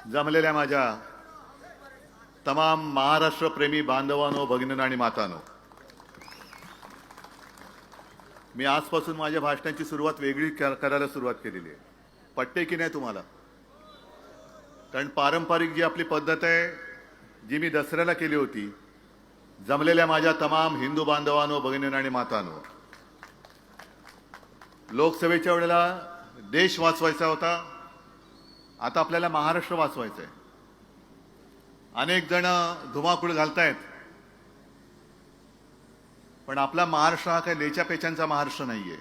जमलेल्या माझ्या तमाम महाराष्ट्र प्रेमी बांधवांनो, भगिनींनो आणि मातांनो, मी आजपासून माझ्या भाषणाची सुरुवात वेगळी करायला सुरुवात केलेली आहे. पटते की नाही तुम्हाला? कारण पारंपरिक जी आपली पद्धत आहे, जी मी दसऱ्याला केली होती, जमलेल्या माझ्या तमाम हिंदू बांधवांनो, भगिनींनो आणि मातांनो, लोकसभेच्या वेळेला देश वाचवायचा होता, आता आपल्याला महाराष्ट्र वाचवायचा आहे. अनेक जण धुमाकूळ घालतायत, पण आपला महाराष्ट्र हा काही लेच्या पेचांचा महाराष्ट्र नाहीये.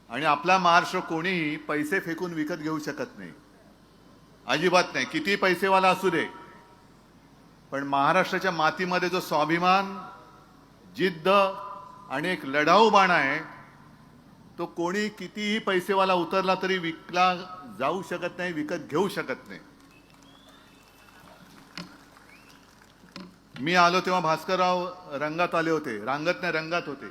आणि आपला महाराष्ट्र कोणीही पैसे फेकून विकत घेऊ शकत नाही, अजिबात नाही, किती पैसेवाला असू दे. पण महाराष्ट्राच्या मातीमध्ये जो स्वाभिमान, जिद्द आणि एक लढाऊ बाणा आहे, तो कोणी कितीही पैसेवाला उतरला तरी विकला जाऊ शकत नाही, विकत घेऊ शकत नाही. मी आलो तेव्हा भास्करराव रंगात आले होते, रांगत नाही रंगात होते.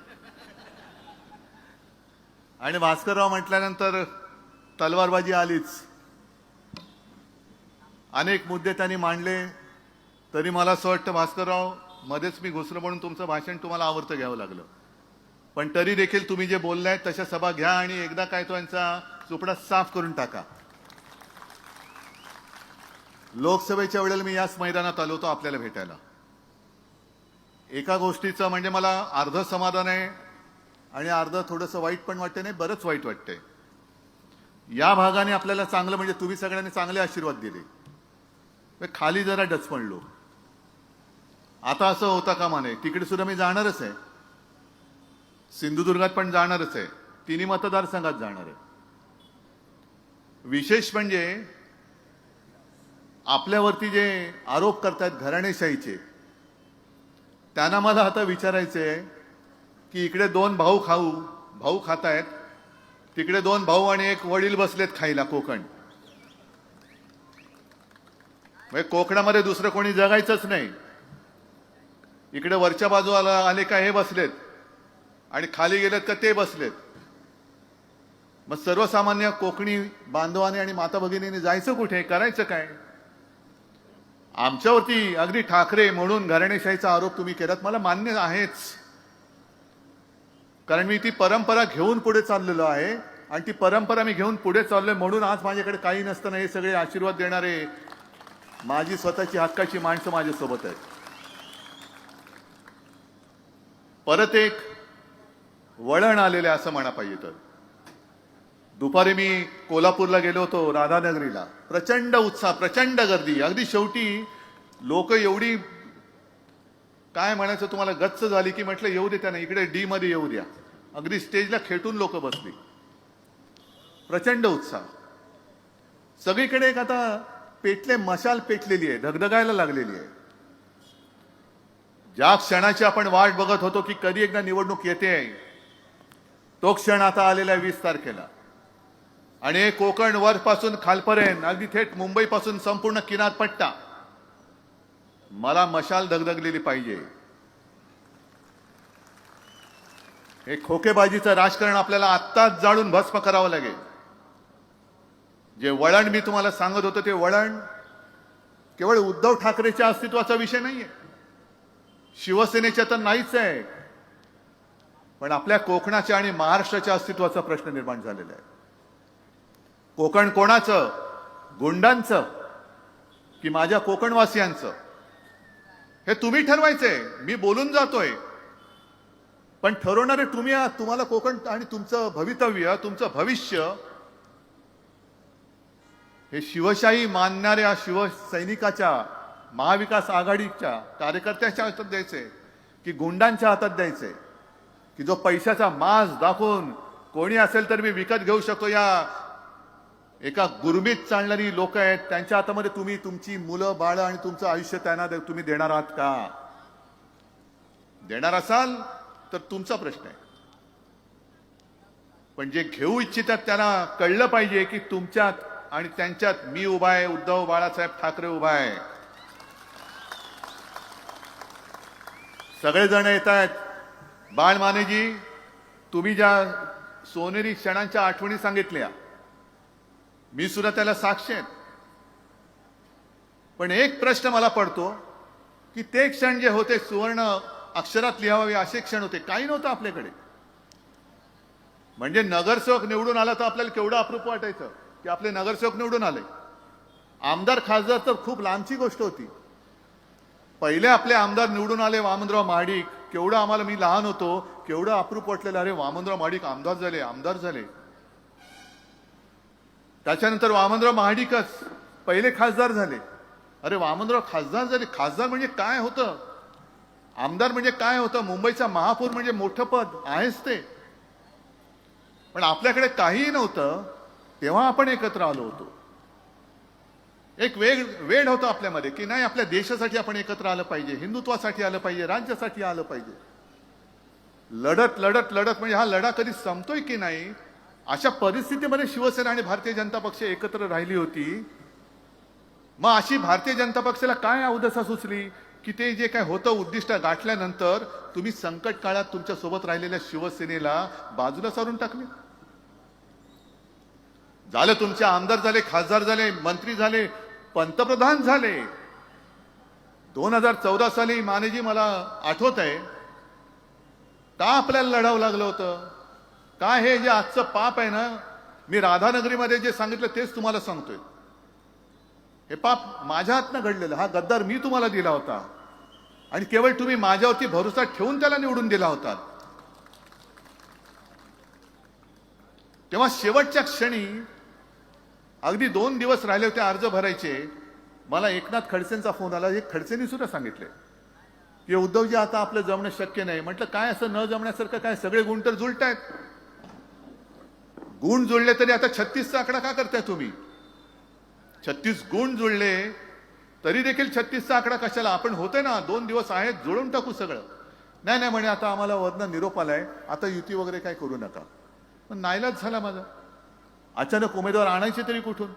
आणि भास्करराव म्हटल्यानंतर तलवारबाजी आलीच. अनेक मुद्दे त्यांनी मांडले, तरी मला असं वाटतं भास्करराव मध्येच मी घुसलो म्हणून तुमचं भाषण तुम्हाला आवडतं घ्यावं लागलं. पण तरी देखील तुम्ही जे बोललाय तशा सभा घ्या आणि एकदा काय तो यांचा चुपडा साफ करून टाका. लोकसभेच्या वेळेला मी याच मैदानात आलो होतो आपल्याला भेटायला. एका गोष्टीचं म्हणजे मला अर्ध समाधान आहे आणि अर्ध थोडंसं वाईट पण वाटते, नाही बरंच वाईट वाटतंय. या भागाने आपल्याला चांगलं म्हणजे तुम्ही सगळ्यांनी चांगले आशीर्वाद दिले, खाली जरा डचपणलो. आता असं होता कामा नये. तिकडे सुद्धा मी जाणारच आहे, सिंधुदुर्गात पण जाणारच आहे, तिन्ही मतदारसंघात जाणार आहे. विशेष म्हणजे आपल्यावरती जे आरोप करतायत घराणेशाहीचे, त्यांना मला आता विचारायचं आहे की इकडे दोन भाऊ खातायत, तिकडे दोन भाऊ आणि एक वडील बसलेत खायला कोकण. म्हणजे कोकणामध्ये दुसरं कोणी जगायचंच नाही. इकडे वरच्या बाजूला आले का हे बसलेत आणि खाली गेलेत का ते बसलेत. मग सर्वसामान्य कोकणी बांधवाने आणि माता भगिनीने जायचं कुठे, करायचं काय? आमच्यावरती अगदी ठाकरे म्हणून घराणेशाहीचा आरोप तुम्ही केलात, मला मान्य आहेच, कारण मी ती परंपरा घेऊन पुढे चाललेलो आहे आणि ती परंपरा मी घेऊन पुढे चाललोय म्हणून आज माझ्याकडे काही नसताना हे सगळे आशीर्वाद देणारे माझी स्वतःची हक्काची माणसं माझ्यासोबत आहेत. परत एक वळण आलेले असं म्हणा पाहिजे तर, दुपारी मी कोल्हापूरला गेलो होतो, राधानगरीला. प्रचंड उत्साह, प्रचंड गर्दी. अगदी शेवटी लोक एवढी काय म्हणायचं तुम्हाला गच्च झाली की म्हटलं येऊ दे त्यांना, इकडे डी मध्ये येऊ द्या. अगदी स्टेजला खेटून लोक बसली. प्रचंड उत्साह. सगळीकडे एक आता मशाल पेटलेली आहे, धगधगायला लागलेली आहे. ज्या क्षणाची आपण वाट बघत होतो की कधी एकदा निवडणूक येते, तो क्षण आता आलेला आहे 20 तारखेला. आणि कोकण वरपासून खालपर्यंत अगदी थेट मुंबईपासून संपूर्ण किनारपट्टा, मला मशाल धगधगलेली पाहिजे. हे खोकेबाजीचं राजकारण आपल्याला आत्ताच जाळून भस्म करावं लागेल. जे वळण मी तुम्हाला सांगत होतो ते वळण केवळ उद्धव ठाकरेच्या अस्तित्वाचा विषय नाहीये, शिवसेनेच्या तर नाहीच आहे, पण आपल्या कोकणाच्या आणि महाराष्ट्राच्या अस्तित्वाचा प्रश्न निर्माण झालेला आहे. कोकण कोणाचं? गुंडांचं की माझ्या कोकणवासियांचं? हे तुम्ही ठरवायचंय. मी बोलून जातोय, पण ठरवणारे तुम्ही आहात. तुम्हाला कोकण आणि तुमचं भवितव्य, तुमचं भविष्य हे शिवशाही मानणाऱ्या शिवसैनिकाच्या, महाविकास आघाडीच्या कार्यकर्त्याच्या हातात द्यायचे की गुंडांच्या हातात द्यायचे, की जो पैशाचा माज दाखवून कोणी असेल तर मी विकत घेऊ शकतो, या एका गुरमीत चालणारी लोक आहेत, त्यांच्या हातामध्ये तुम्ही तुमची मुलं बाळ आणि तुमचं आयुष्य त्यांना तुम्ही देणार आहात का? देणार असाल तर तुमचा प्रश्न आहे, पण जे घेऊ इच्छितात त्यांना कळलं पाहिजे की तुमच्यात आणि त्यांच्यात मी उभा आहे, उद्धव बाळासाहेब ठाकरे उभा आहे. सगळेजण येत आहेत. बाळमानेजी, तुम्ही ज्या सोनेरी क्षणांच्या आठवणी सांगितल्या, मी सुद्धा त्याला साक्ष आहे. पण एक प्रश्न मला पडतो की ते क्षण जे होते सुवर्ण अक्षरात लिहावे असे क्षण होते, काही नव्हतं आपल्याकडे. म्हणजे नगरसेवक निवडून आला तर आपल्याला केवढं अप्रूप वाटायचं की आपले नगरसेवक निवडून आले. आमदार खासदार तर खूप लांबची गोष्ट होती. पहिले आपले आमदार निवडून आले वामनराव महाडिक, केवढं आम्हाला, मी लहान होतो, केवढं अप्रूप वाटलेलं, अरे वामनराव महाडिक आमदार झाले. त्याच्यानंतर वामनराव महाडिकच पहिले खासदार झाले. अरे वामनराव खासदार झाले. खासदार म्हणजे काय होतं, आमदार म्हणजे काय होतं, मुंबईचा महापौर म्हणजे मोठं पद आहेच ते. पण आपल्याकडे काहीही नव्हतं तेव्हा आपण एकत्र आलो होतो. एक वेळ होतं आपल्यामध्ये की नाही, आपल्या देशासाठी आपण एकत्र आलं पाहिजे, हिंदुत्वासाठी आलं पाहिजे, राज्यासाठी आलं पाहिजे. लढत लढत लढत म्हणजे हा लढा कधी संपतोय की नाही, अशा परिस्थितीमध्ये शिवसेना आणि भारतीय जनता पक्ष एकत्र राहिली होती. मग अशी भारतीय जनता पक्षाला काय अवदसा सुचली की ते जे काय होतं उद्दिष्ट गाठल्यानंतर तुम्ही संकट काळात तुमच्या सोबत राहिलेल्या शिवसेनेला बाजूला सारून टाकले. झालं, तुमचे आमदार झाले, खासदार झाले, मंत्री झाले, पंतप्रधान झाले. 2014 साली मानेजी, मला आठवत आहे का आपल्याला लढावं लागलं होतं. का हे जे आजचं पाप आहे ना, मी राधानगरीमध्ये जे सांगितलं तेच तुम्हाला सांगतोय. हे पाप माझ्या हातनं घडलेलं. हा गद्दार मी तुम्हाला दिला होता आणि केवळ तुम्ही माझ्यावरती भरोसा ठेवून त्याला निवडून दिला होता. तेव्हा शेवटच्या क्षणी अगदी 2 दिवस राहिले होते अर्ज भरायचे, मला एकनाथ खडसेंचा फोन आला. एक खडसेंनी सुद्धा सांगितले की उद्धवजी आता आपलं जमणं शक्य नाही. म्हटलं काय असं न जमण्यासारखं काय, सगळे गुण तर जुळतायत. गुण जुळले तरी आता 36चा आकडा का करताय तुम्ही. 36 गुण जुळले तरी देखील 36चा आकडा कशाला. आपण होते ना, 2 दिवस आहेत, जुळून टाकू सगळं. नाही म्हणे आता आम्हाला वरनं निरोप आलाय, आता युती वगैरे काय करू नका. पण नाईलाज झाला माझा. अचानक उमेदवार आणायचे तरी कुठून.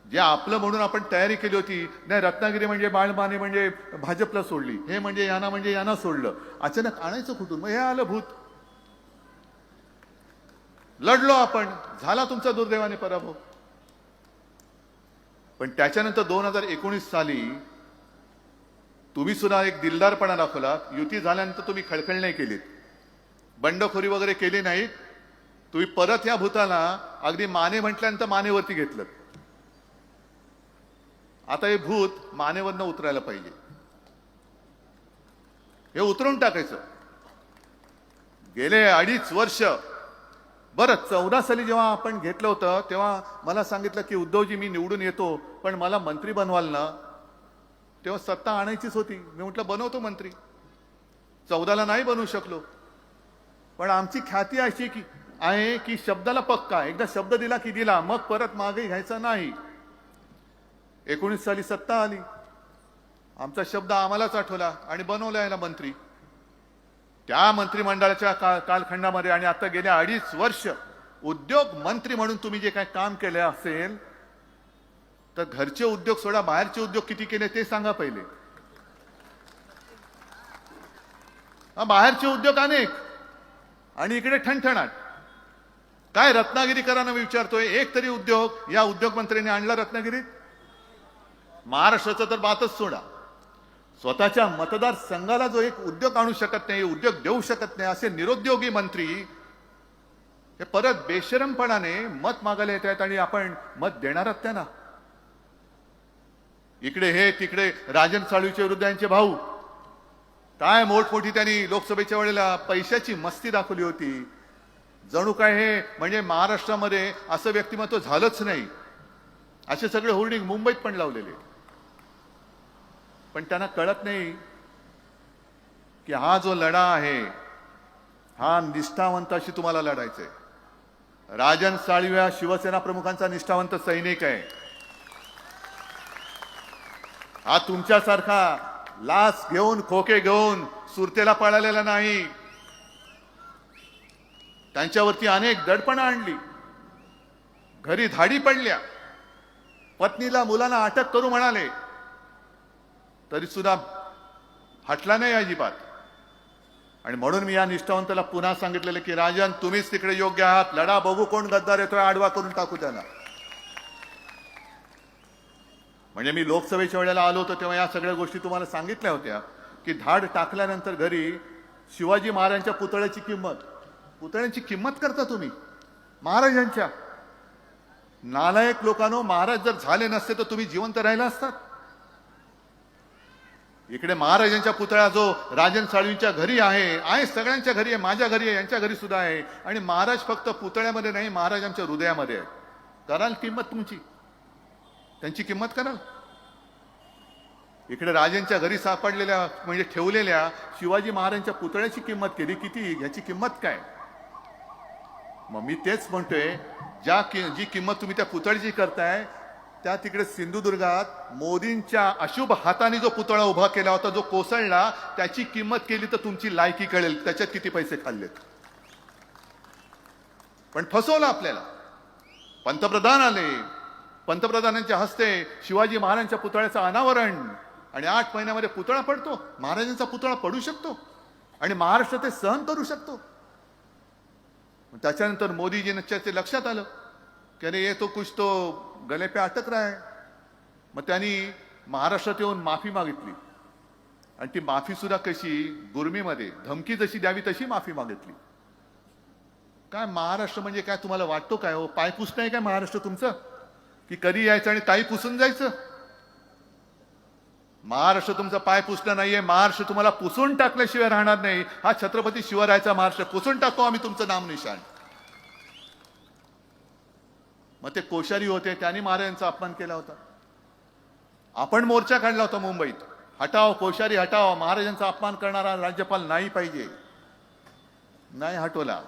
जे आपलं म्हणून आपण तयारी केली होती, नाही रत्नागिरी म्हणजे बाळमाने म्हणजे भाजपला सोडली, हे म्हणजे यांना सोडलं, अचानक आणायचं कुठून. मग हे आलं भूत. लढलो आपण, झाला तुमचा दुर्दैवाने पराभव. पण त्याच्यानंतर 2019 साली तुम्ही सुद्धा एक दिलदारपणा दाखवला. युती झाल्यानंतर तुम्ही खळखळ नाही केलीत, बंडखोरी वगैरे केली नाहीत. तुम्ही परत या भूताला अगदी माने म्हटल्यानंतर मानेवरती घेतलं. आता हे भूत मानेवरनं उतरायला पाहिजे, हे उतरून टाकायचं. गेले 2.5 वर्ष, बरं 14 साली जेव्हा आपण घेतलं होतं तेव्हा मला सांगितलं की उद्धवजी मी निवडून येतो, पण मला मंत्री बनवाल ना. तेव्हा सत्ता आणायचीच होती. मी म्हटलं बनवतो मंत्री. 14ला नाही बनवू शकलो, पण आमची ख्याती अशी की आहे की शब्दाला पक्का, एकदा शब्द दिला की दिला, मग परत मागे घ्यायचा नाही. 19 साली सत्ता आली, आमचा शब्द आम्हालाच आठवला आणि बनवला याला मंत्री. त्या मंत्रिमंडळाच्या कालखंडामध्ये आणि आता गेल्या 2.5 वर्ष उद्योग मंत्री म्हणून तुम्ही जे काय काम केले असेल, तर घरचे उद्योग सोडा, बाहेरचे उद्योग किती केले ते सांगा पहिले. बाहेरचे उद्योग अनेक आणि इकडे ठणठणाट. काय रत्नागिरीकरांना मी विचारतोय, एक तरी उद्योग या उद्योग मंत्र्यांनी आणला रत्नागिरीत. महाराष्ट्राचा तर बातच सोडा, स्वतःच्या मतदारसंघाला जो एक उद्योग आणू शकत नाही, उद्योग देऊ शकत नाही, असे निरुद्योगी मंत्री हे परत बेशरमपणाने मत मागायला येत आहेत आणि आपण मत देणार आहात त्यांना. इकडे हे, तिकडे राजन साळवीचे विरुद्ध यांचे भाऊ, काय मोठमोठी त्यांनी लोकसभेच्या वेळेला पैशाची मस्ती दाखवली होती. जणू काय हे म्हणजे महाराष्ट्रामध्ये असं व्यक्तिमत्व झालंच नाही, असे सगळे होर्डिंग मुंबईत पण लावलेले. पण त्यांना कळत नाही की हा जो लढा आहे हा निष्ठावंताशी तुम्हाला लढायचा आहे. राजन साळवी हा शिवसेना प्रमुखांचा निष्ठावंत सैनिक आहे. हा तुमच्यासारखा लाच घेऊन, खोके घेऊन सुरतेला पळालेला नाही. त्यांच्यावरती अनेक दडपणं आणली, घरी धाडी पडल्या, पत्नीला मुलांना अटक करू म्हणाले, तरी सुद्धा हटला नाही अजिबात. आणि म्हणून मी या निष्ठावंताला पुन्हा सांगितलेलं की राजन, तुम्हीच तिकडे योग्य आहात, लढा, बघू कोण गद्दार येतोय, आडवा करून टाकू त्याला. म्हणजे मी लोकसभेच्या वेळेला आलो होतो तेव्हा या सगळ्या गोष्टी तुम्हाला सांगितल्या होत्या की धाड टाकल्यानंतर घरी शिवाजी महाराजांच्या पुतळ्यांची किंमत करता तुम्ही, महाराजांच्या. नालायक लोकांनो, महाराज जर झाले नसते तर तुम्ही जिवंत राहिला असतात. इकडे महाराजांच्या पुतळा जो राजन साळवींच्या घरी आहे, सगळ्यांच्या घरी आहे, माझ्या घरी आहे, यांच्या घरी सुद्धा आहे. आणि महाराज फक्त पुतळ्यामध्ये नाही, महाराज आमच्या हृदयामध्ये आहे. कराल किंमत तुमची, त्यांची किंमत कराल. इकडे राजांच्या घरी सापडलेल्या म्हणजे ठेवलेल्या शिवाजी महाराजांच्या पुतळ्याची किंमत केली, किती, याची किंमत काय? मग मी तेच म्हणतोय, जी किंमत तुम्ही त्या पुतळ्याची करताय, त्या तिकडे सिंधुदुर्गात मोदींच्या अशुभ हाताने जो पुतळा उभा केला होता, जो कोसळला, त्याची किंमत केली तर तुमची लायकी कळेल त्याच्यात किती पैसे खाल्लेत. पण फसवलं आपल्याला. पंतप्रधान आले, पंतप्रधानांच्या हस्ते शिवाजी महाराजांच्या पुतळ्याचं अनावरण, आणि 8 महिन्यामध्ये पुतळा पडतो. महाराजांचा पुतळा पडू शकतो आणि महाराष्ट्र ते सहन करू शकतो. त्याच्यानंतर मोदीजींच्या ते लक्षात आलं की अरे ये तो कुछ तो गले पे अटक रहा है. मग त्यांनी महाराष्ट्रात येऊन माफी मागितली, आणि ती माफी सुद्धा कशी, गुरमीमध्ये, धमकी जशी द्यावी तशी माफी मागितली. काय महाराष्ट्र म्हणजे काय तुम्हाला वाटतो काय हो? पाय पुसणं आहे काय महाराष्ट्र तुमचं? की कधी यायचं आणि ताई पुसून जायचं? महाराष्ट्र तुमचा पाय पुसणं नाहीये, महाराष्ट्र तुम्हाला पुसून टाकल्याशिवाय राहणार नाही. हा छत्रपती शिवरायाचा महाराष्ट्र, पुसून टाकू आम्ही तुमचं नाम निशाण. मग ते कोश्यारी होते, त्यांनी महाराजांचा अपमान केला होता. आपण मोर्चा काढला होता मुंबईत, हटाव कोश्यारी हटाव, महाराजांचा अपमान करणारा राज्यपाल नाही पाहिजे. नाही हटवला,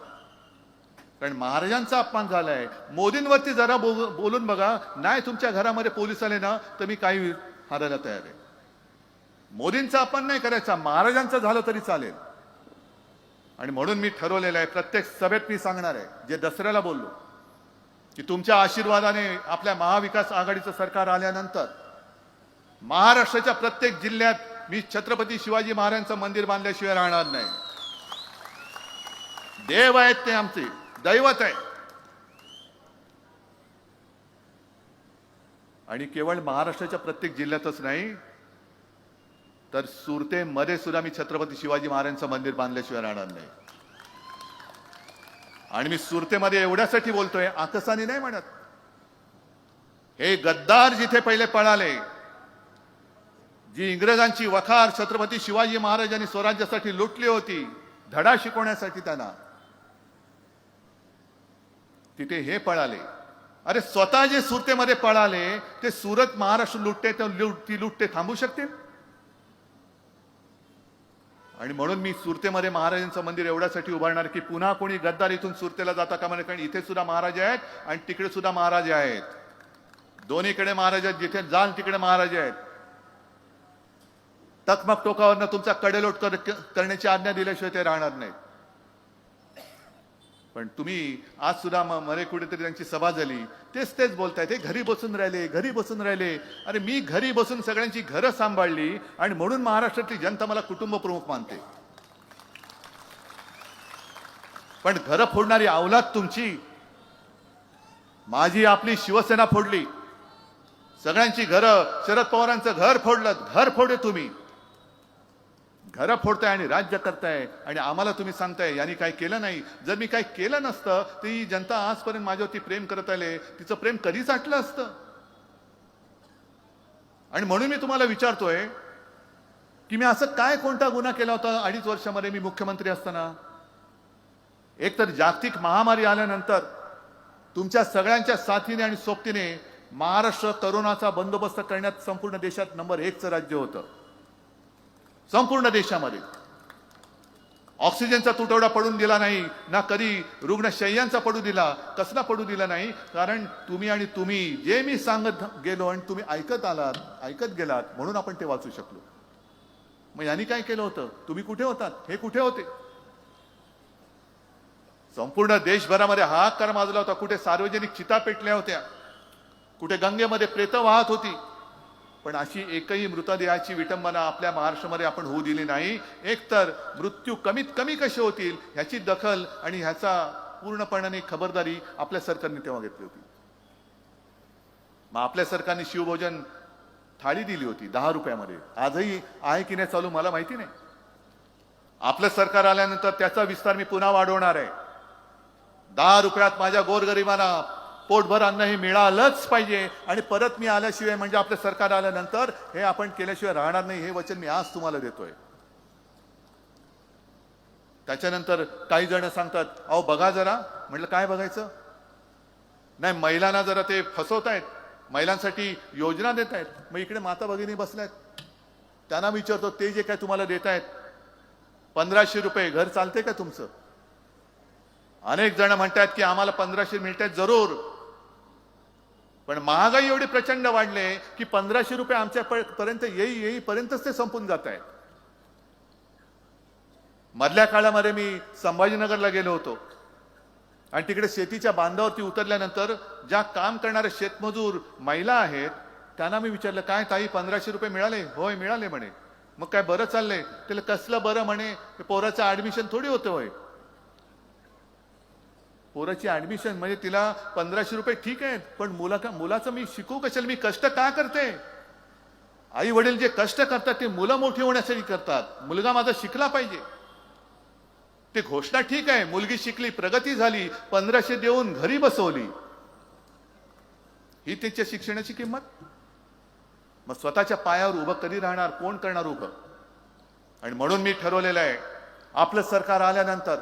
कारण महाराजांचा अपमान झालाय. मोदींवरती जरा बोलून बघा, नाही तुमच्या घरामध्ये पोलीस आले ना तर मी काही हारायला तयार आहे. मोदींचा अपमान नाही करायचा, महाराजांचा झालं तरी चालेल. आणि म्हणून मी ठरवलेलं आहे, प्रत्येक सभेत मी सांगणार आहे, जे दसऱ्याला बोललो, की तुमच्या आशीर्वादाने आपल्या महाविकास आघाडीचं सरकार आल्यानंतर महाराष्ट्राच्या प्रत्येक जिल्ह्यात मी छत्रपती शिवाजी महाराजांचं मंदिर बांधल्याशिवाय राहणार नाही. देव आहेत ते, आमचे दैवत आहे. आणि केवळ महाराष्ट्राच्या प्रत्येक जिल्ह्यातच नाही, तर सुरतेमध्ये सुद्धा मी छत्रपती शिवाजी महाराजांचं मंदिर बांधल्याशिवाय राहणार नाही. आणि मी सुरतेमध्ये एवढ्यासाठी बोलतोय, आकसाने नाही म्हणत. हे गद्दार जिथे पहिले पळाले, जी इंग्रजांची वखार छत्रपती शिवाजी महाराजांनी स्वराज्यासाठी लुटली होती, धडा शिकवण्यासाठी त्यांना, तिथे हे पळाले. अरे स्वतः जे सुरतेमध्ये पळाले, ते सुरत महाराष्ट्र लुटते, ती लुटते थांबू शकते? आणि म्हणून मी सुरतेमध्ये महाराजांचं मंदिर एवढ्यासाठी उभारणार की पुन्हा कोणी गद्दार इथून सुरतेला जाता कामा नये. कारण इथे सुद्धा महाराज आहेत आणि तिकडे सुद्धा महाराज आहेत, दोन्हीकडे महाराज आहेत. जिथे जाल तिकडे महाराज आहेत. टकमक टोकावरनं तुमचा कडेलोट करण्याची आज्ञा दिल्याशिवाय ते राहणार नाहीत. पण तुम्ही आज सुद्धा मध्ये कुठेतरी त्यांची सभा झाली, तेच बोलतायत, ते घरी बसून राहिले. अरे मी घरी बसून सगळ्यांची घरं सांभाळली, आणि म्हणून महाराष्ट्रातली जनता मला कुटुंब प्रमुख मानते. पण घरं फोडणारी अवलाद तुमची. माझी आपली शिवसेना फोडली, सगळ्यांची घरं, शरद पवारांचं घर फोडलं, घर फोडे तुम्ही. घरं फोडताय आणि राज्य करताय, आणि आम्हाला तुम्ही सांगताय यांनी काय केलं नाही. जर मी काय केलं नसतं तर ही जनता आजपर्यंत माझ्यावरती प्रेम करत आले, तिचं प्रेम कधीच आटलं असतं. आणि म्हणून मी तुम्हाला विचारतोय की मी असं काय कोणता गुन्हा केला होता 2.5 वर्षामध्ये मी मुख्यमंत्री असताना? एक तर जागतिक महामारी आल्यानंतर तुमच्या सगळ्यांच्या साथीने आणि सोबतीने महाराष्ट्र करोनाचा बंदोबस्त करण्यात संपूर्ण देशात नंबर 1चं राज्य होतं. संपूर्ण देशामध्ये ऑक्सिजनचा तुटवडा पडून दिला नाही, ना कधी रुग्णशय्यांचा पडू दिला. कसला पडू दिला नाही? कारण तुम्ही जे मी सांगत गेलो आणि तुम्ही ऐकत गेलात, म्हणून आपण ते वाचू शकलो. मग यांनी काय केलं होतं? तुम्ही कुठे होतात? हे कुठे होते? संपूर्ण देशभरामध्ये हाहाकार माजला होता. कुठे सार्वजनिक चिता पेटल्या होत्या, कुठे गंगेमध्ये प्रेतं वाहत होती. पण अशी एकही मृतदेहाची विटंबना आपल्या महाराष्ट्रामध्ये आपण होऊ दिली नाही. एकतर मृत्यू कमीत कमी कसे होतील ह्याची दखल आणि ह्याचा पूर्णपणे खबरदारी आपल्या सरकारने तेव्हा घेतली होती. मग आपल्या सरकारने शिवभोजन थाळी दिली होती 10 रुपयामध्ये. आजही आहे की नाही चालू मला माहिती नाही. आपलं सरकार आल्यानंतर त्याचा विस्तार मी पुन्हा वाढवणार आहे. 10 रुपयात माझ्या गोरगरिबांना पोटभर अन्न हे मिळालंच पाहिजे. आणि परत मी आल्याशिवाय म्हणजे आपलं सरकार आल्यानंतर हे आपण केल्याशिवाय राहणार नाही, हे वचन मी आज तुम्हाला देतोय. त्याच्यानंतर काही जण सांगतात अहो बघा जरा. म्हटलं काय बघायचं? नाही, महिलांना जरा ते फसवतायत, महिलांसाठी योजना देत आहेत. मग इकडे माता भगिनी बसल्यात, त्यांना विचारतो ते जे काय तुम्हाला देत आहेत 1500 रुपये, घर चालते का तुमचं? अनेक जण म्हणतात की आम्हाला 1500 मिळतात. जरूर, पण महागाई एवढी प्रचंड वाढले की 1500 रुपये आमच्या पर्यंत येईपर्यंतच ते संपून जात आहेत. मधल्या काळामध्ये मी संभाजीनगरला गेलो होतो आणि तिकडे शेतीच्या बांधावरती उतरल्यानंतर ज्या काम करणारे शेतमजूर महिला आहेत त्यांना मी विचारलं काय ताई 1500 रुपये मिळाले? होय मिळाले म्हणे. मग काय बरं चाललंय? त्याला कसलं बरं म्हणे? पोराचं ऍडमिशन थोडी होतं होय. पोराची ऍडमिशन म्हणजे तिला 1500 रुपये ठीक आहेत, पण मुलाचं मी शिकू कशाला? मी कष्ट का करते? आई वडील जे कष्ट करतात ते मुलं मोठी होण्यासाठी करतात. मुलगा माझा शिकला पाहिजे. ते घोषणा ठीक आहे, मुलगी शिकली, प्रगती झाली, 1500 देऊन घरी बसवली, ही त्याच्या शिक्षणाची किंमत. मग स्वतःच्या पायावर उभं कधी राहणार? कोण करणार उभं? आणि म्हणून मी ठरवलेलं आहे आपलं सरकार आल्यानंतर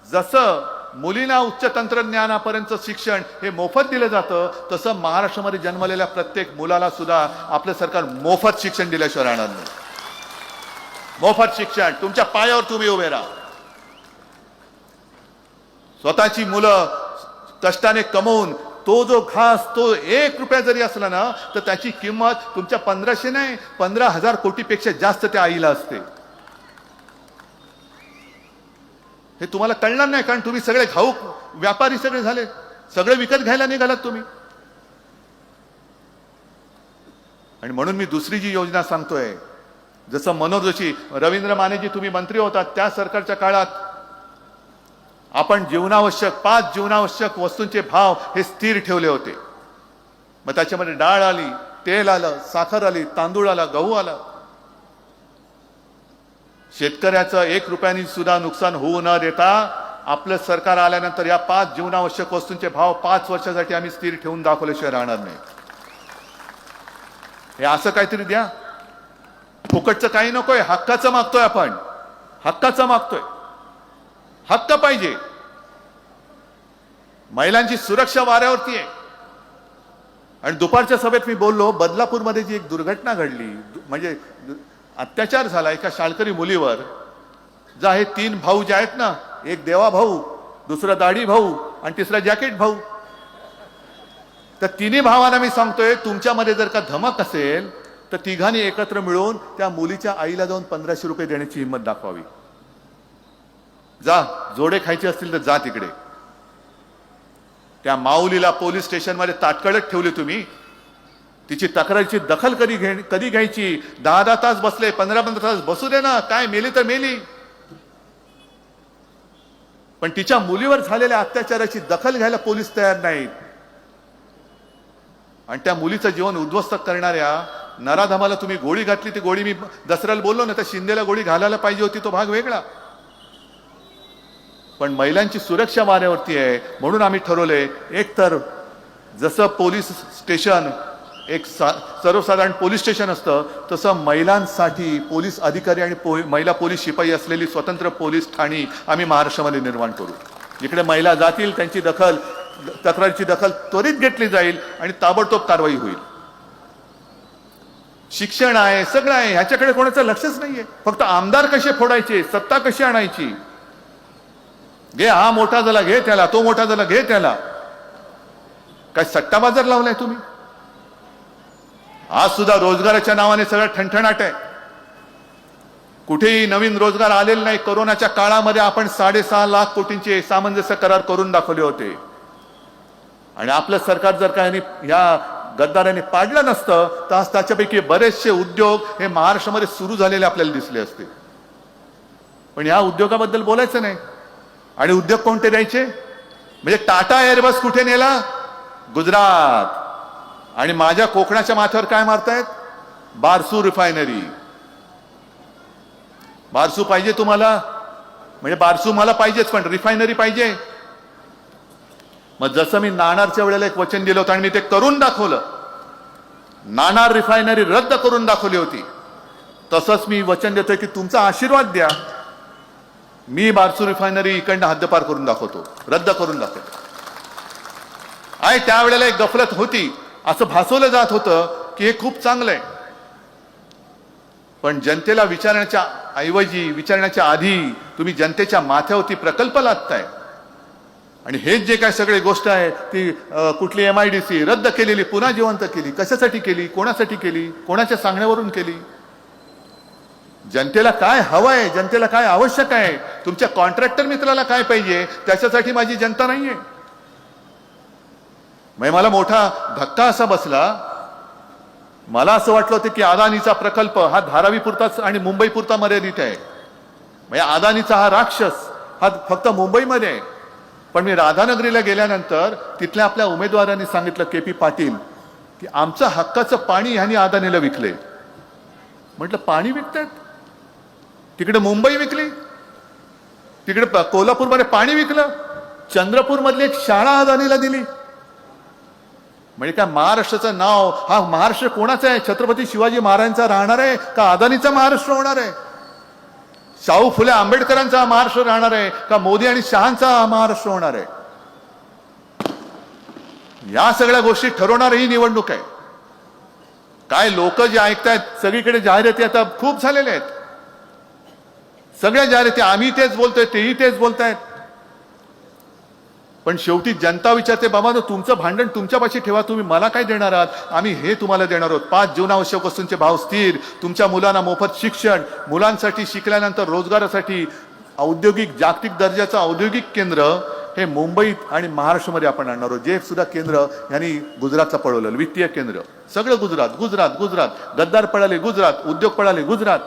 जसं मुलींना उच्च तंत्रज्ञानापर्यंत शिक्षण हे मोफत दिलं जातं, तसं महाराष्ट्रामध्ये जन्मलेल्या प्रत्येक मुलाला सुद्धा आपलं सरकार मोफत शिक्षण दिल्याशिवाय राहणार नाही. मोफत शिक्षण. तुमच्या पायावर तुम्ही उभे राहा. स्वतःची मुलं कष्टाने कमवून तो जो घास तो 1 रुपया जरी असला ना तर त्याची किंमत तुमच्या 1500 नाही 15,000 कोटीपेक्षा जास्त त्या आईला असते. हे तुम्हाला कळणार नाही, कारण तुम्ही सगळे घाऊक व्यापारी सगळे झाले, सगळे विकत घ्यायला निघालात तुम्ही. आणि म्हणून मी दुसरी जी योजना सांगतोय, जसं मनोहर जोशी, रवींद्र मानेजी तुम्ही मंत्री होतात त्या सरकारच्या काळात आपण जीवनावश्यक 5 जीवनावश्यक वस्तूंचे भाव हे स्थिर ठेवले होते. मग त्याच्यामध्ये डाळ आली, तेल आलं, साखर आली, तांदूळ आला, गहू आला. शेतकऱ्याचं 1 रुपयानी सुद्धा नुकसान होऊ न देता आपलं सरकार आल्यानंतर या 5 जीवनावश्यक वस्तूंचे भाव 5 वर्षासाठी आम्ही स्थिर ठेवून दाखवल्याशिवाय राहणार नाही. हे असं काहीतरी द्या. फुकटचं काही नकोय, हक्काचं मागतोय आपण. हक्काचं मागतोय. हक्क पाहिजे. महिलांची सुरक्षा वाऱ्यावरती आहे. आणि दुपारच्या सभेत मी बोललो, बदलापूरमध्ये जी एक दुर्घटना घडली, म्हणजे अत्याचार झाला एका शाळकरी मुलीवर. जा हे 3 भाऊ जे आहेत ना, एक देवा भाऊ, दुसरा दाढी भाऊ आणि तिसरा जॅकेट भाऊ, तर तिन्ही भावांना मी सांगतोय तुमच्यामध्ये जर का धमक असेल तर तिघांनी एकत्र मिळून त्या मुलीच्या आईला जाऊन 1500 रुपये देण्याची हिंमत दाखवावी. जा, जोडे खायचे असतील तर जा तिकडे. त्या माऊलीला पोलीस स्टेशनमध्ये ताटकळत ठेवले तुम्ही. तिची तक्रारीची दखल कधी घ्यायची? 10-10 तास बसले, 15-15 तास बसू दे ना, काय मेली तर मेली. पण तिच्या मुलीवर झालेल्या अत्याचाराची दखल घ्यायला पोलीस तयार नाहीत. आणि त्या मुलीचं जीवन उद्ध्वस्त करणाऱ्या नराधमाला तुम्ही गोळी घातली. ती गोळी मी दसऱ्याला बोललो ना, त्या शिंदेला गोळी घालायला पाहिजे होती, तो भाग वेगळा. पण महिलांची सुरक्षा वाऱ्यावरती आहे. म्हणून आम्ही ठरवले, एक तर जसं पोलीस स्टेशन एक सर्वसाधारण पोलीस स्टेशन असतं, तसं महिलांसाठी पोलीस अधिकारी आणि महिला पोलीस शिपाई असलेली स्वतंत्र पोलीस ठाणी आम्ही महाराष्ट्रामध्ये निर्माण करू. जिकडे महिला जातील त्यांची तक्रारीची दखल त्वरित घेतली जाईल आणि ताबडतोब कारवाई होईल. शिक्षण आहे, सगळं आहे, ह्याच्याकडे कोणाचं लक्षच नाहीये. फक्त आमदार कसे फोडायचे, सत्ता कशी आणायची. घे, हा मोठा झाला घे त्याला, तो मोठा झाला घे त्याला. काय सट्टा बाजार लावलाय तुम्ही? आज सुद्धा रोजगाराच्या नावाने सगळं ठणठणाट आहे. कुठेही नवीन रोजगार आलेले नाही. कोरोनाच्या काळामध्ये आपण 6.5 लाख कोटींचे सामंजस्य करार करून दाखवले होते. आणि आपलं सरकार जर का या गद्दारांनी पाडलं नसतं तर आज त्याच्यापैकी बरेचसे उद्योग हे महाराष्ट्रामध्ये सुरू झालेले आपल्याला दिसले असते. पण या उद्योगाबद्दल बोलायचं नाही. आणि उद्योग कोणते द्यायचे? म्हणजे टाटा एअरबस कुठे नेला? गुजरात. आणि माझ्या कोकणाच्या माथ्यावर काय मारतायत? बारसू रिफायनरी. बारसू पाहिजे तुम्हाला? म्हणजे बारसू मला पाहिजेच, पण रिफायनरी पाहिजे. मग जसं मी नाणारच्या वेळेला एक वचन दिलं होतं आणि मी ते करून दाखवलं, नाणार रिफायनरी रद्द करून दाखवली होती, तसंच मी वचन देतोय की तुमचा आशीर्वाद द्या, मी बारसू रिफायनरी इकडनं हद्दपार करून दाखवतो, रद्द करून दाखवतो. आणि त्यावेळेला एक गफलत होती, असं भासवलं जात होतं की हे खूप चांगलं आहे. पण जनतेला विचारण्याच्या ऐवजी, विचारण्याच्या आधी तुम्ही जनतेच्या माथ्यावरती प्रकल्प लादताय. आणि हेच जे काय सगळे गोष्ट आहे ती कुठली MIDC रद्द केलेली पुन्हा जिवंत केली. कशासाठी केली? कोणासाठी केली? कोणाच्या सांगण्यावरून केली? जनतेला काय हवंय? जनतेला काय आवश्यक आहे? तुमच्या कॉन्ट्रॅक्टर मित्राला काय पाहिजे? त्याच्यासाठी माझी जनता नाहीये. मला मोठा धक्का असा बसला, मला असं वाटलं होतं की अदानीचा प्रकल्प हा धारावीपुरताच आणि मुंबईपुरता मर्यादित आहे. म्हणजे अदानीचा हा राक्षस हा फक्त मुंबईमध्ये आहे. पण मी राधानगरीला गेल्यानंतर तिथल्या आपल्या उमेदवारांनी सांगितलं, KP पाटील, की आमचं हक्काचं पाणी ह्यांनी अदानीला विकले. म्हटलं पाणी विकतायत? तिकडे मुंबई विकली, तिकडे कोल्हापूरमध्ये पाणी विकलं, चंद्रपूरमधली एक शाळा अदानीला दिली. म्हणजे काय महाराष्ट्राचं नाव हा महाराष्ट्र कोणाचा आहे? छत्रपती शिवाजी महाराजांचा राहणार आहे का अदानीचा महाराष्ट्र होणार आहे? शाहू फुले आंबेडकरांचा महाराष्ट्र राहणार आहे का मोदी आणि शहांचा महाराष्ट्र होणार आहे? या सगळ्या गोष्टी ठरवणार ही निवडणूक आहे. काय लोक जे ऐकतायत, सगळीकडे जाहिराती आता खूप झालेल्या आहेत. सगळ्या जाहिराती आम्ही तेच बोलतोय, तेही तेच बोलतायत. पण शेवटी जनता विचारते, बाबा तुमचं भांडण तुमच्यापाशी ठेवा, तुम्ही मला काय देणार आहात? आम्ही हे तुम्हाला देणार आहोत. 5 जीवनावश्यक वस्तूंचे भाव स्थिर, तुमच्या मुलांना मोफत शिक्षण, मुलांसाठी शिकल्यानंतर रोजगारासाठी औद्योगिक जागतिक दर्जाचं औद्योगिक केंद्र हे मुंबईत आणि महाराष्ट्रामध्ये आपण आणणार आहोत. जे सुद्धा केंद्र यांनी गुजरातला पळवलं, वित्तीय केंद्र सगळं गुजरात गुजरात गुजरात. गद्दार पळाले गुजरात, उद्योग पळाले गुजरात.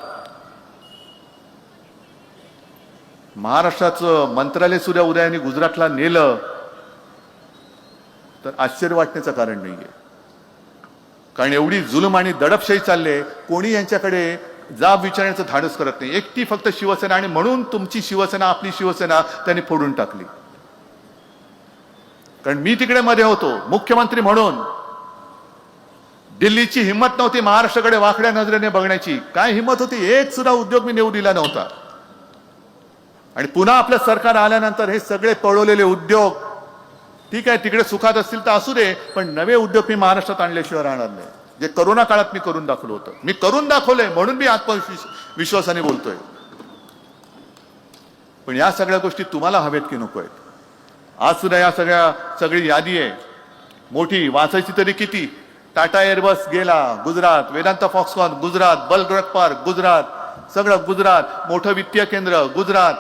महाराष्ट्राचं मंत्रालय सुद्धा उदयाने गुजरातला नेलं तर आश्चर्य वाटण्याचं कारण नाहीये. कारण एवढी जुलम आणि दडपशाही चालले, कोणी यांच्याकडे जाब विचारण्याचं धाडस करत नाही. एकटी फक्त शिवसेना, आणि म्हणून तुमची शिवसेना, आपली शिवसेना त्यांनी फोडून टाकली. कारण मी तिकडे मध्ये होतो मुख्यमंत्री म्हणून, दिल्लीची हिंमत नव्हती महाराष्ट्राकडे वाकड्या नजरेने बघण्याची. काय हिंमत होती? एक सुद्धा उद्योग मी नेऊ दिला नव्हता. आणि पुन्हा आपलं सरकार आल्यानंतर हे सगळे पळवलेले उद्योग, ठीक आहे तिकडे सुखात असतील तर असू दे, पण नवे उद्योग मी महाराष्ट्रात आणल्याशिवाय राहणार नाही. जे करोना काळात मी करून दाखवलं होतं, मी करून दाखवलंय, म्हणून मी आत्मविश्वासाने बोलतोय. पण या सगळ्या गोष्टी तुम्हाला हवेत की नको आहेत? आज सुद्धा या सगळी यादी आहे मोठी, वाचायची तरी किती? टाटा एअरबस गेला गुजरात, वेदांता फॉक्सकॉन गुजरात, बलरक पार्क गुजरात, सगळं गुजरात. मोठं वित्तीय केंद्र गुजरात,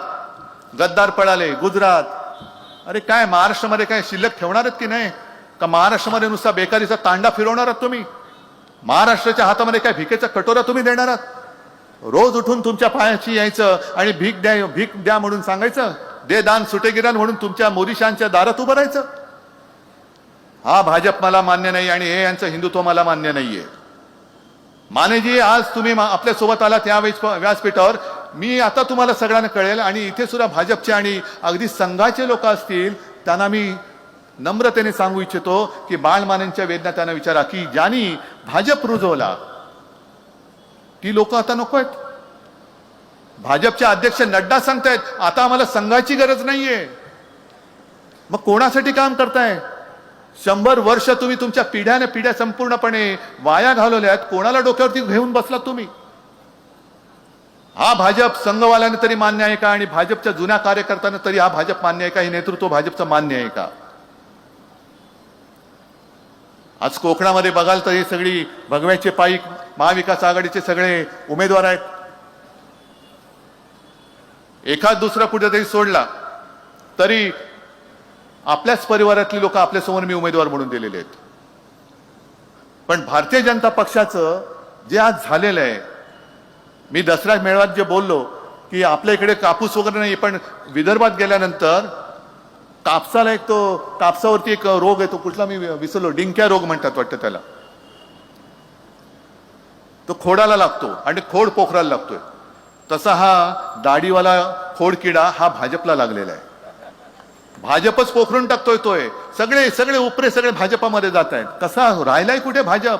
गद्दार पळाले गुजरात. अरे काय महाराष्ट्रामध्ये काय शिल्लक ठेवणार आहेत की नाही? का महाराष्ट्रामध्ये नुसता बेकारीचा तांडा फिरवणार आहात तुम्ही? महाराष्ट्राच्या हातामध्ये काय भिकेचा कटोरा तुम्ही देणार आहात? रोज उठून तुमच्या पायाशी यायचं आणि भीक द्या म्हणून सांगायचं, दे दान सुटे गिरान म्हणून तुमच्या मोदीशांच्या दारात उभं राहायचं. हा भाजप मला मान्य नाही आणि हे यांचं हिंदुत्व मला मान्य नाहीये. मानेजी, आज तुम्ही आपल्या सोबत आलात या व्यासपीठावर, मी आता तुम्हाला सगळ्यांना कळेल. आणि इथे सुद्धा भाजपचे आणि अगदी संघाचे लोक असतील, त्यांना मी नम्रतेने सांगू इच्छितो की बाळमानेंच्या वेदना त्यांना विचारा की ज्यांनी भाजप रुजवला ती लोक आता नको आहेत. भाजपचे अध्यक्ष नड्डा सांगतायत आता आम्हाला संघाची गरज नाहीये. मग कोणासाठी काम करताय? 100 वर्ष तुम्ही तुमच्या पिढ्या संपूर्णपणे वाया घालवल्यात. कोणाला डोक्यावरती घेऊन बसलात तुम्ही? हा भाजप संघवाल्याने तरी मान्य आहे का? आणि भाजपच्या जुन्या कार्यकर्त्यांना तरी हा भाजप मान्य आहे का? हे नेतृत्व भाजपचं मान्य आहे का? आज कोकणामध्ये बघाल तर हे सगळी भगव्याचे पाईक महाविकास आघाडीचे सगळे उमेदवार आहेत. एखाद दुसरा कुठेतरी सोडला तरी आपल्याच परिवारातली लोक आपल्यासमोर मी उमेदवार म्हणून दिलेले आहेत. पण भारतीय जनता पक्षाचं जे आज झालेलं आहे, मी दसरा मेळाव्यात जे बोललो की आपल्या इकडे कापूस वगैरे नाही, पण विदर्भात गेल्यानंतर कापसाला एक तो कापसावरती एक रोग आहे, तो कुठला मी विसरलो, डिंक्या रोग म्हणतात वाटतं त्याला. तो खोडाला लागतो आणि खोड पोखराला लागतोय. तसा हा दाढीवाला खोड किडा हा भाजपला लागलेला आहे. भाजपच पोखरून टाकतोय तोय. सगळे सगळे उपरे सगळे भाजपामध्ये जात आहेत. कसा राहिलाय कुठे भाजप?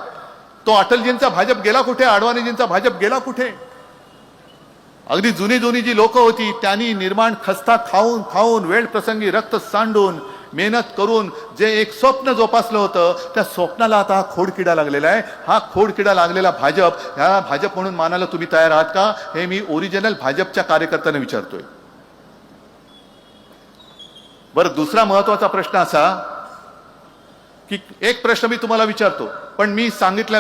तो अटलजींचा भाजप गेला कुठे? अडवाणीजींचा भाजप गेला कुठे? अगदी जुनी जुनी जी लोक होती त्यांनी निर्माण खस्ता खाऊन खाऊन वेळ प्रसंगी रक्त सांडून मेहनत करून जे एक स्वप्न जोपासलं होतं, त्या स्वप्नाला आता हा खोडकिडा लागलेला आहे. हा खोडकिडा लागलेला भाजप, ह्या भाजप म्हणून मानायला तुम्ही तयार आहात का? हे मी ओरिजिनल भाजपच्या कार्यकर्त्यांना विचारतोय. बरं, दुसरा महत्वाचा प्रश्न असा की एक प्रश्न मी तुम्हाला विचारतो, पण मी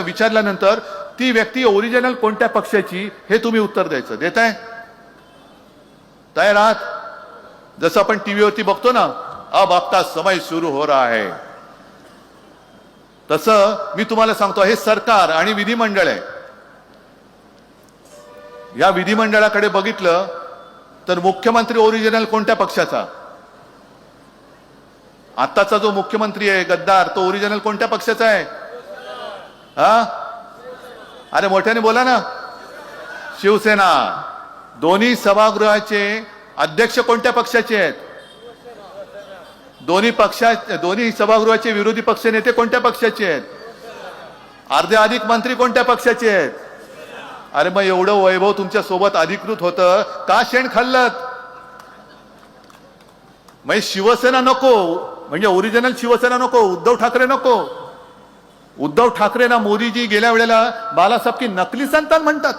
विचारल्यानंतर ती व्यक्ती ओरिजिनल कोणत्या पक्षाची हे तुम्ही उत्तर द्यायचं. देताय? तयार आहात? जसं आपण टीव्हीवरती बघतो ना, अब आपका समय सुरू हो रहा है, तसं मी तुम्हाला सांगतो, हे सरकार आणि विधिमंडळ आहे. या विधिमंडळाकडे बघितलं तर मुख्यमंत्री ओरिजिनल कोणत्या पक्षाचा? आताचा जो मुख्यमंत्री आहे गद्दार, तो ओरिजिनल कोणत्या पक्षाचा आहे? हा, अरे मोठ्याने बोला ना. शिवसेना. दोन्ही सभागृहाचे अध्यक्ष कोणत्या पक्षाचे आहेत? दोन्ही सभागृहाचे विरोधी पक्ष नेते कोणत्या पक्षाचे आहेत? अर्धे अधिक मंत्री कोणत्या पक्षाचे आहेत? अरे मग एवढं वैभव तुमच्या सोबत अधिकृत होतं, का शेण खाल्लत? मग शिवसेना नको, म्हणजे ओरिजिनल शिवसेना नको, उद्धव ठाकरे नको. उद्धव ठाकरे ना मोदीजी गेल्या वेळेला बालासाहेब की नकली संतान म्हणतात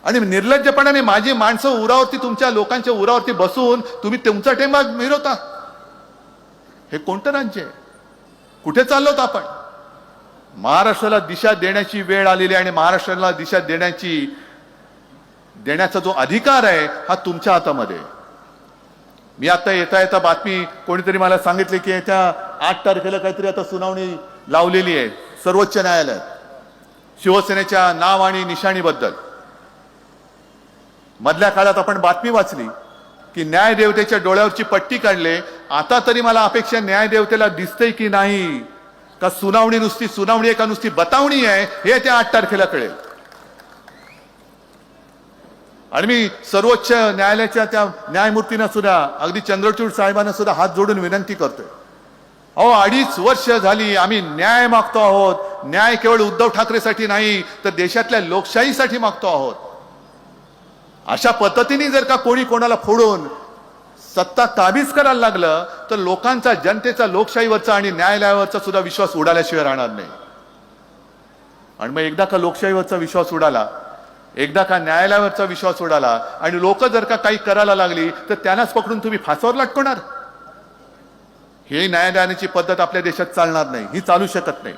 आणि निर्लज्जपणाने माझी माणसं उरावरती, तुमच्या लोकांच्या उरावरती बसून तुम्ही तुमचा टेंबा मिरवता. हे कोणतं राज्य आहे? कुठे चाललोत आपण? महाराष्ट्राला दिशा देण्याची वेळ आलेली आहे आणि महाराष्ट्राला दिशा देण्याचा जो अधिकार आहे हा तुमच्या हातामध्ये. मी आता येता बातमी कोणीतरी मला सांगितले की येत्या 8 तारखेला काहीतरी आता सुनावणी लावलेली आहे सर्वोच्च न्यायालयात शिवसेनेच्या नाव आणि निशाणीबद्दल. मधल्या काळात आपण बातमी वाचली की न्यायदेवतेच्या डोळ्यावरची पट्टी काढले. आता तरी मला अपेक्षा, न्यायदेवतेला दिसतंय की नाही का सुनावणी नुसती सुनावणी आहे का नुसती बतावणी आहे, हे त्या 8 तारखेला कळेल. आणि मी सर्वोच्च न्यायालयाच्या त्या न्यायमूर्तींना सुद्धा, अगदी चंद्रचूड साहेबांना सुद्धा हात जोडून विनंती करतोय, अहो 2.5 वर्ष झाली आम्ही न्याय मागतो आहोत. न्याय केवळ उद्धव ठाकरेसाठी नाही तर देशातल्या लोकशाहीसाठी मागतो आहोत. अशा पद्धतीने जर का कोणी कोणाला फोडून सत्ता काबीज करायला लागलं तर लोकांचा, जनतेचा लोकशाहीवरचा आणि न्यायालयावरचा सुद्धा विश्वास उडाल्याशिवाय राहणार नाही. आणि मग एकदा का लोकशाहीवरचा विश्वास उडाला, एकदा का न्यायालयावरचा विश्वास उडाला आणि लोक जर का काही करायला लागली तर त्यांनाच पकडून तुम्ही फासावर लटकवणार? ही न्यायालयाची पद्धत आपल्या देशात चालणार नाही, ही चालू शकत नाही.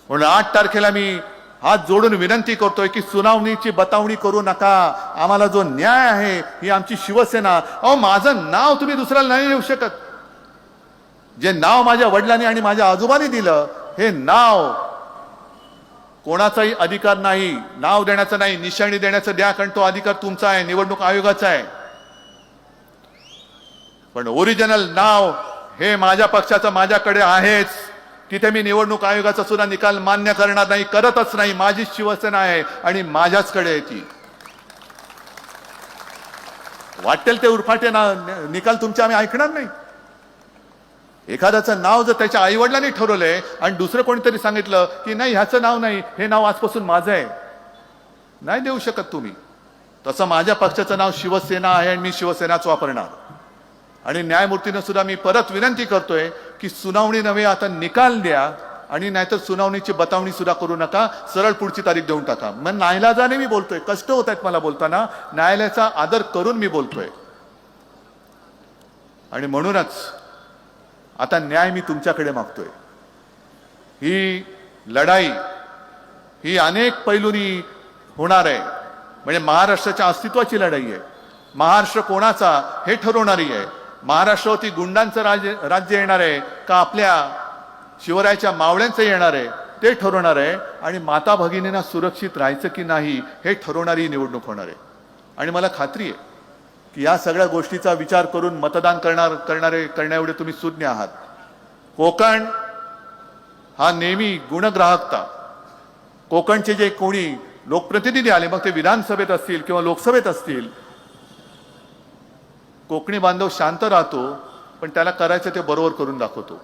म्हणून 8 तारखेला मी हात जोडून विनंती करतोय की सुनावणीची बतावणी करू नका. आम्हाला जो न्याय आहे ही आमची शिवसेना. अहो माझं नाव तुम्ही दुसऱ्याला नाही देऊ शकत. जे नाव माझ्या वडिलांनी आणि माझ्या आजोबांनी दिलं, हे नाव कोणाचाही अधिकार नाही. नाव देण्याचा नाही, निशाणी देण्याचा द्या, कारण तो अधिकार तुमचा आहे, निवडणूक आयोगाचा आहे. पण ओरिजिनल नाव हे माझ्या पक्षाचं माझ्याकडे आहेच. तिथे मी निवडणूक आयोगाचा सुद्धा निकाल मान्य करणार नाही, करतच नाही. माझी शिवसेना आहे आणि माझ्याचकडे आहे ती. वाटेल ते उरफाटे निकाल तुमचे आम्ही ऐकणार नाही. एखाद्याचं नाव जर त्याच्या आईवडिलांनी ठरवलंय आणि दुसरं कोणीतरी सांगितलं की नाही ह्याचं नाव नाही, हे नाव आजपासून माझं आहे, नाही देऊ शकत तुम्ही. तसं माझ्या पक्षाचं नाव शिवसेना आहे आणि मी शिवसेनाच वापरणार. आणि न्यायमूर्तींना सुद्धा मी परत विनंती करतोय की सुनावणी नव्हे, आता निकाल द्या आणि नाहीतर सुनावणीची बतावणी सुद्धा करू नका, सरळ पुढची तारीख देऊन टाका. मग नाईलाजाने मी बोलतोय, कष्ट होत आहेत मला बोलताना, न्यायालयाचा आदर करून मी बोलतोय. आणि म्हणूनच आता न्याय मी तुमच्याकडे मागतोय. ही लढाई ही अनेक पैलूंनी होणार आहे. म्हणजे महाराष्ट्राच्या अस्तित्वाची लढाई आहे. महाराष्ट्र कोणाचा हे ठरवणारी आहे. महाराष्ट्रावरती गुंडांचं राज्य येणार आहे का आपल्या शिवरायाच्या मावळ्यांचं येणार आहे ते ठरवणार आहे. आणि माता भगिनींना सुरक्षित राहायचं की नाही हे ठरवणारी निवडणूक होणार आहे. आणि मला खात्री आहे की या सगळ्या गोष्टीचा विचार करून मतदान करण्याएवढे तुम्ही सुज्ञ आहात. कोकण हा नेहमी गुणग्राहकता, कोकणचे जे कोणी लोकप्रतिनिधी आले, मग ते विधानसभेत असतील किंवा लोकसभेत असतील, कोकणी बांधव शांत राहतो, पण त्याला करायचं ते बरोबर करून दाखवतो.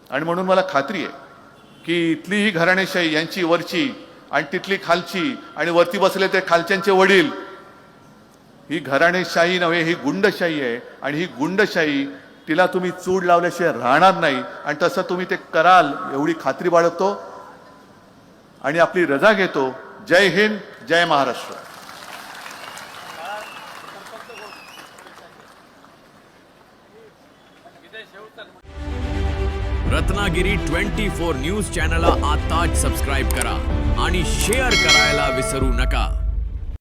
आणि म्हणून मला खात्री आहे की इथली ही घराणेशाही, यांची वरची आणि तिथली खालची, आणि वरती बसले ते खालच्यांचे वडील, ही घराणेशाही नव्हे, ही गुंडशाही आहे. आणि ही गुंडशाही तिला तुम्ही चूड लावल्याशिवाय राहणार नाही. आणि तसं तुम्ही ते कराल एवढी खात्री बाळगतो आणि आपली रजा घेतो. जय हिंद, जय महाराष्ट्र. रत्नागिरी 24 न्यूज चॅनलला आताच सबस्क्राईब करा आणि शेअर करायला विसरू नका.